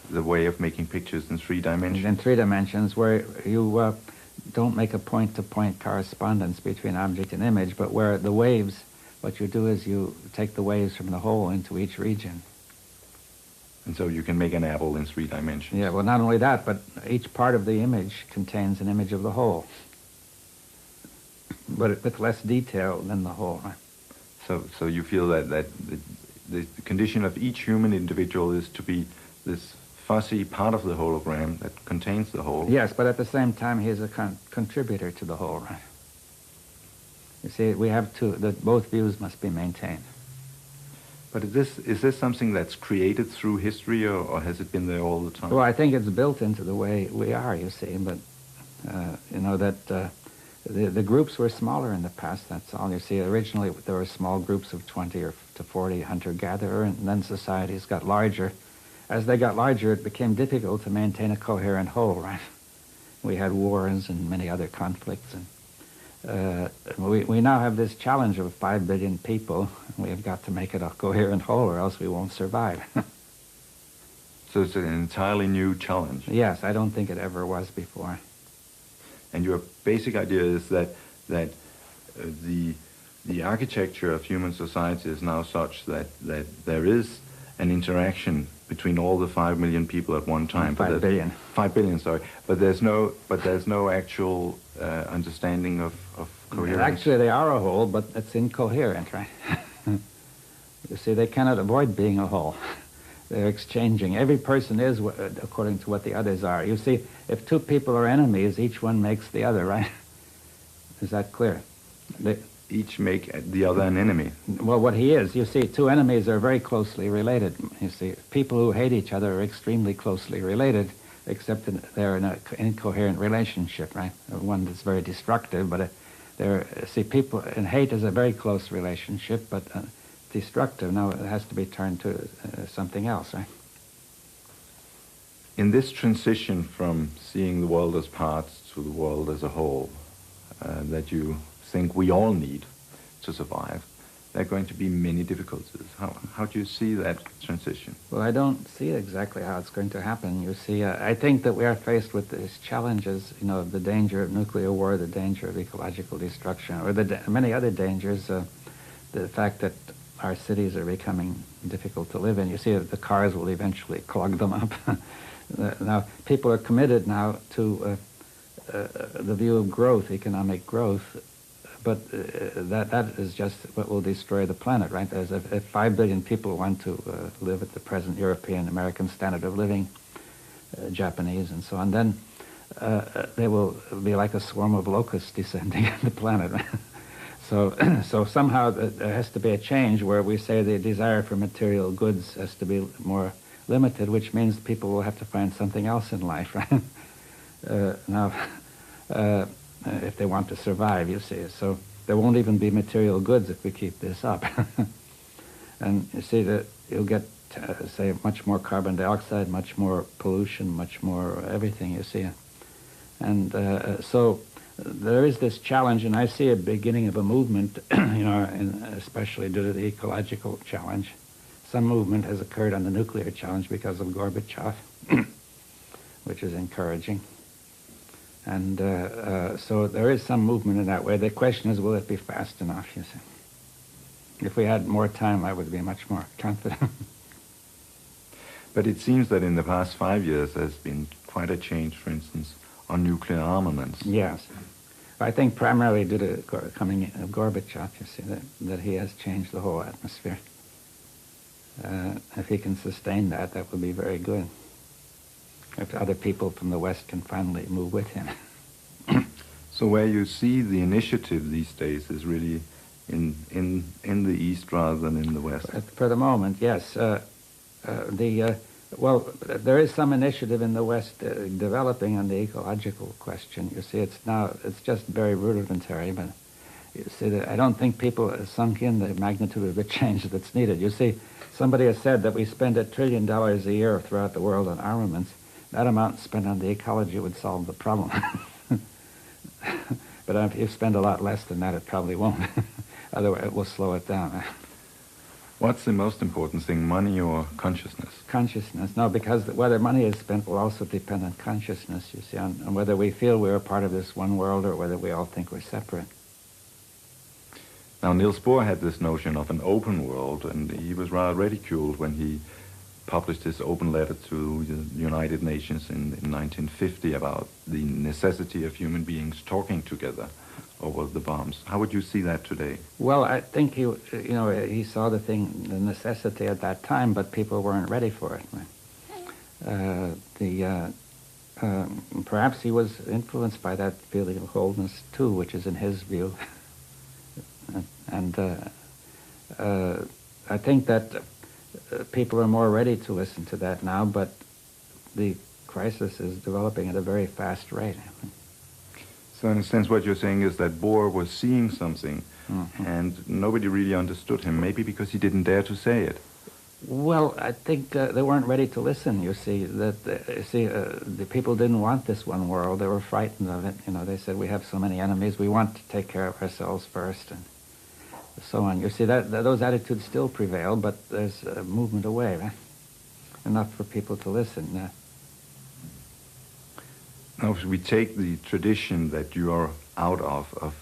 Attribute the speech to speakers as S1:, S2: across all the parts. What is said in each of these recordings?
S1: the way of making pictures in 3 dimensions.
S2: In 3 dimensions, where you don't make a point-to-point correspondence between object and image, but where the waves, what you do is you take the waves from the whole into each region.
S1: And so you can make an apple in 3 dimensions.
S2: Yeah, well, not only that, but each part of the image contains an image of the whole, but with less detail than the whole.
S1: So you feel that the condition of each human individual is to be this fuzzy part of the hologram that contains the whole.
S2: Yes, but at the same time, he is a contributor to the whole, right? You see, we have both views must be maintained.
S1: But is this something that's created through history, or has it been there all the time?
S2: Well, I think it's built into the way we are, you see, but, you know, that the groups were smaller in the past, that's all. You see, originally there were small groups of 20 or to 40 hunter-gatherer, and then societies got larger. As they got larger, it became difficult to maintain a coherent whole, right? We had wars and many other conflicts, and we now have this challenge of 5 billion people. We have got to make it a coherent whole, or else we won't survive.
S1: So it's an entirely new challenge.
S2: Yes, I don't think it ever was before.
S1: And your basic idea is that the architecture of human society is now such that there is an interaction between all the 5 million people at one time.
S2: 5 billion.
S1: 5 billion, sorry. But there's no actual understanding of coherence.
S2: Actually, they are a whole, but it's incoherent, right? You see, they cannot avoid being a whole. They're exchanging. Every person is according to what the others are. You see, if 2 people are enemies, each one makes the other, right? Is that clear?
S1: Each make the other an enemy.
S2: Well, what he is, you see, 2 enemies are very closely related. You see, people who hate each other are extremely closely related, except that they're in an incoherent relationship, right? One that's very destructive, but people, and hate is a very close relationship, but destructive. Now it has to be turned to something else, right?
S1: In this transition from seeing the world as parts to the world as a whole, that you think we all need to survive, there are going to be many difficulties. How do you see that transition?
S2: Well, I don't see exactly how it's going to happen. You see, I think that we are faced with these challenges, you know, the danger of nuclear war, the danger of ecological destruction, or many other dangers, the fact that our cities are becoming difficult to live in. You see that the cars will eventually clog them up. Now, people are committed now to the view of growth, economic growth, but that is just what will destroy the planet, right? As if 5 billion people want to live at the present European, American standard of living, Japanese and so on, then they will be like a swarm of locusts descending on the planet. So somehow there has to be a change where we say the desire for material goods has to be more limited, which means people will have to find something else in life, right? If they want to survive, you see. So there won't even be material goods if we keep this up. And you see that you'll get, say, much more carbon dioxide, much more pollution, much more everything, you see. And so there is this challenge, and I see a beginning of a movement, you know, especially due to the ecological challenge. Some movement has occurred on the nuclear challenge because of Gorbachev, which is encouraging. And so there is some movement in that way. The question is, will it be fast enough, you see? If we had more time, I would be much more confident.
S1: But it seems that in the past 5 years there's been quite a change, for instance, on nuclear armaments.
S2: Yes. I think primarily due to coming in of Gorbachev, you see, that he has changed the whole atmosphere. If he can sustain that, that would be very good. If other people from the West can finally move with him.
S1: So where you see the initiative these days is really in the East rather than in the West?
S2: For the moment, yes. Well, there is some initiative in the West developing on the ecological question. You see, it's just very rudimentary, but you see, I don't think people have sunk in the magnitude of the change that's needed. You see, somebody has said that we spend $1 trillion a year throughout the world on armaments. That amount spent on the ecology would solve the problem. But if you spend a lot less than that, it probably won't. Otherwise, it will slow it down.
S1: What's the most important thing, money or consciousness?
S2: Consciousness. No, because whether money is spent will also depend on consciousness, you see, on whether we feel we're a part of this one world or whether we all think we're separate.
S1: Now, Niels Bohr had this notion of an open world, and he was rather ridiculed when he published his open letter to the United Nations in 1950 about the necessity of human beings talking together over the bombs. How would you see that today?
S2: Well, I think he saw the necessity at that time, but people weren't ready for it. Perhaps he was influenced by that feeling of wholeness too, which is in his view. And I think that people are more ready to listen to that now, but the crisis is developing at a very fast rate.
S1: So in a sense what you're saying is that Bohr was seeing something and nobody really understood him, maybe because he didn't dare to say it.
S2: Well, I think they weren't ready to listen, you see. The people didn't want this one world. They were frightened of it. They said, we have so many enemies, we want to take care of ourselves first, and so on. You see, those attitudes still prevail, but there's a movement away, right? Enough for people to listen.
S1: Now, if we take the tradition that you are out of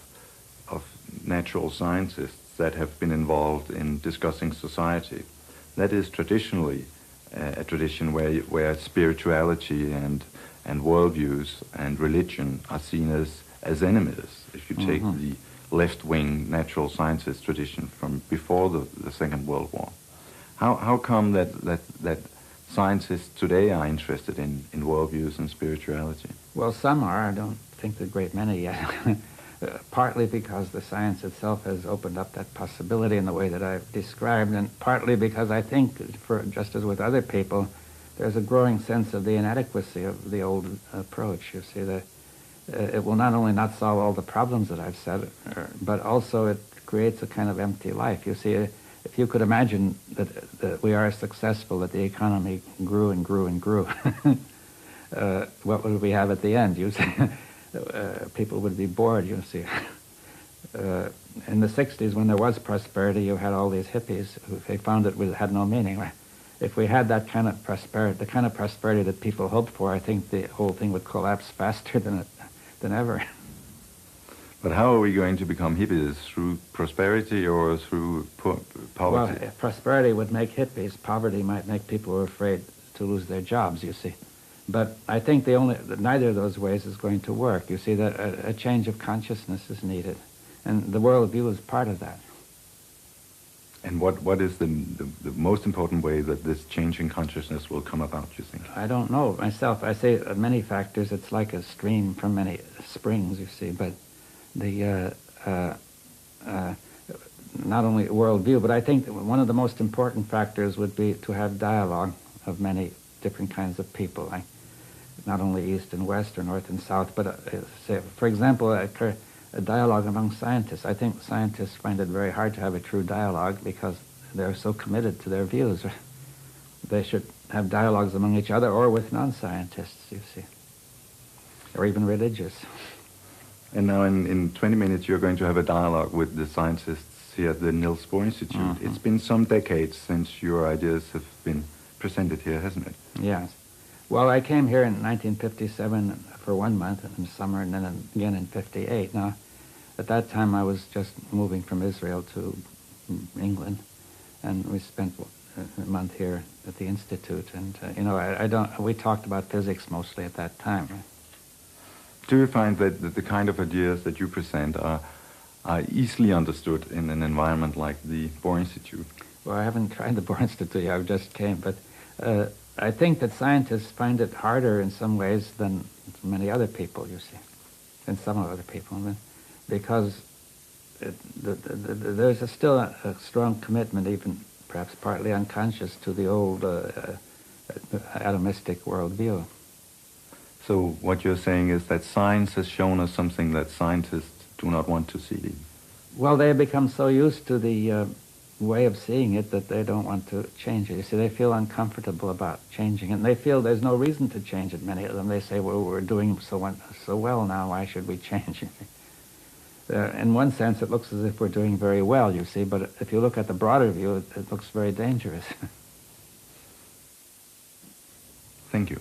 S1: natural scientists that have been involved in discussing society, that is traditionally a tradition where spirituality and worldviews and religion are seen as enemies. If you take the left-wing natural scientist tradition from before the Second World War, how come that scientists today are interested in worldviews and spirituality?
S2: Well, some are. I don't think a great many yet. Partly because the science itself has opened up that possibility in the way that I've described, and partly because I think, just as with other people, there's a growing sense of the inadequacy of the old approach. You see, that it will not only not solve all the problems that I've said, but also it creates a kind of empty life. You see, if you could imagine that we are successful, that the economy grew and grew and grew, what would we have at the end? You see, people would be bored, you see. In the 60s, when there was prosperity, you had all these hippies who they found it had no meaning. If we had that kind of prosperity, the kind of prosperity that people hoped for, I think the whole thing would collapse faster than ever.
S1: But how are we going to become hippies? Through prosperity or through poverty?
S2: Well, if prosperity would make hippies, poverty might make people who are afraid to lose their jobs, you see. But I think neither of those ways is going to work. You see, that a change of consciousness is needed, and the worldview is part of that.
S1: And what is the most important way that this change in consciousness will come about, you think?
S2: I don't know myself. I say many factors. It's like a stream from many springs, you see. But the not only worldview, but I think that one of the most important factors would be to have dialogue of many different kinds of people. Not only East and West or North and South, but say, for example, a dialogue among scientists. I think scientists find it very hard to have a true dialogue because they're so committed to their views. They should have dialogues among each other or with non-scientists, you see, or even religious.
S1: And now in 20 minutes you're going to have a dialogue with the scientists here at the Niels Bohr Institute. It's been some decades since your ideas have been presented here, hasn't it?
S2: Yes. Well, I came here in 1957 for 1 month in the summer, and then again in 58. Now, at that time, I was just moving from Israel to England, and we spent a month here at the Institute. And we talked about physics mostly at that time. Right?
S1: Do you find that the kind of ideas that you present are easily understood in an environment like the Bohr Institute?
S2: Well, I haven't tried the Bohr Institute yet. I just came, but I think that scientists find it harder in some ways than many other people, you see, than some other people, because there's still a strong commitment, even perhaps partly unconscious, to the old atomistic worldview.
S1: So what you're saying is that science has shown us something that scientists do not want to see.
S2: Well, they have become so used to the way of seeing it that they don't want to change it. You see, they feel uncomfortable about changing it, and they feel there's no reason to change it. Many of them, they say, well, we're doing so well now, why should we change it? In one sense, it looks as if we're doing very well, you see, but if you look at the broader view, it looks very dangerous.
S1: Thank you.